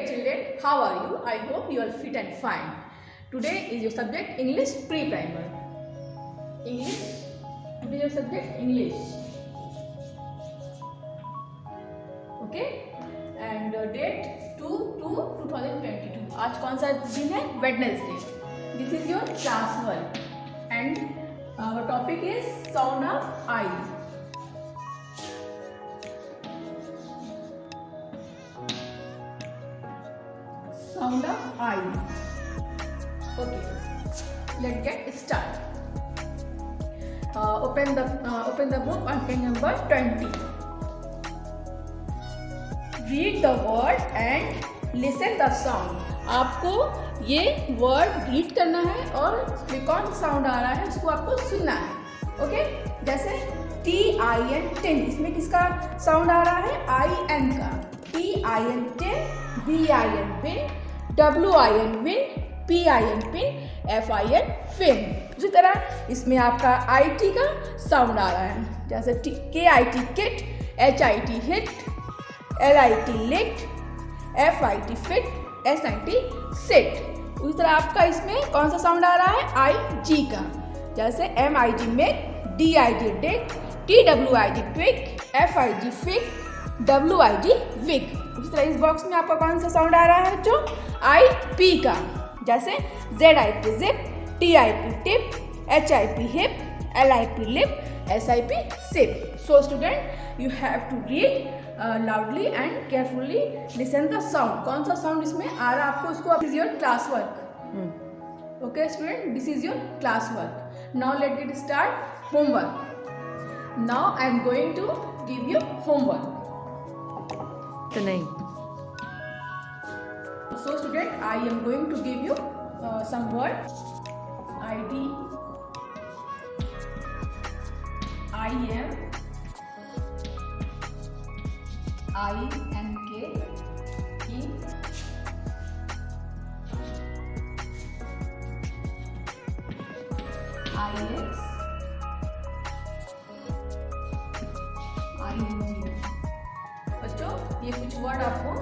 children, how are you? I hope you are fit and fine. Today is your subject English pre-primer. English. Today is your subject English. Okay. And date 2/2/2022. आज कौन सा दिन है? Wednesday. This is your class work. And our topic is sound of I. Sound of I. Okay, let's get start. Open the book on page number 20. Read the word and listen the sound. आपको ये word read करना है और इसमें कौन सा sound आ रहा है उसको आपको सुनना है. ओके, जैसे TIN 10, इसमें किसका साउंड आ रहा है? IN का. TIN 10, BIN bin, WIN win, PIN pin, FIN fin. उसी तरह इसमें आपका IT का साउंड आ रहा है, जैसे KIT kit, HIT hit, LIT lit, FIT fit, SIT sit. उसी तरह आपका इसमें कौन सा साउंड आ रहा है? IG का, जैसे MIG make, DIG dig, TWIG twig, FIG fig, WIG wig. उसी तरह इस बॉक्स में आपका कौन सा साउंड आ रहा है जो? IP का, जैसे ZIP zip, TIP tip, HIP hip, LIP lip, SIP sip. So student, you have to read loudly and carefully listen the sound. कौन सा साउंड इसमें आ रहा है आपको उसको. This is your class work. Okay student, this is your class work. Now let's get start homework. Now I am going to give you homework. तो नहीं. So student, I am going to give you some words. ID, IM, INK, in, IX, ING. बच्चों, ये कुछ word आपको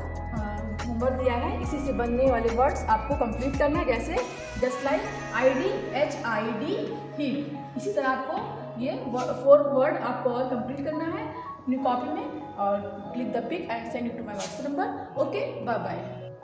homework दिया है, इसी से बनने वाले वर्ड्स आपको कंप्लीट करना है, जैसे just like ID, HID, hit. इसी तरह आपको ये 4 वर्ड आपको और कंप्लीट करना है अपनी कॉपी में, और click the pic and send it to my WhatsApp number. Okay, bye bye.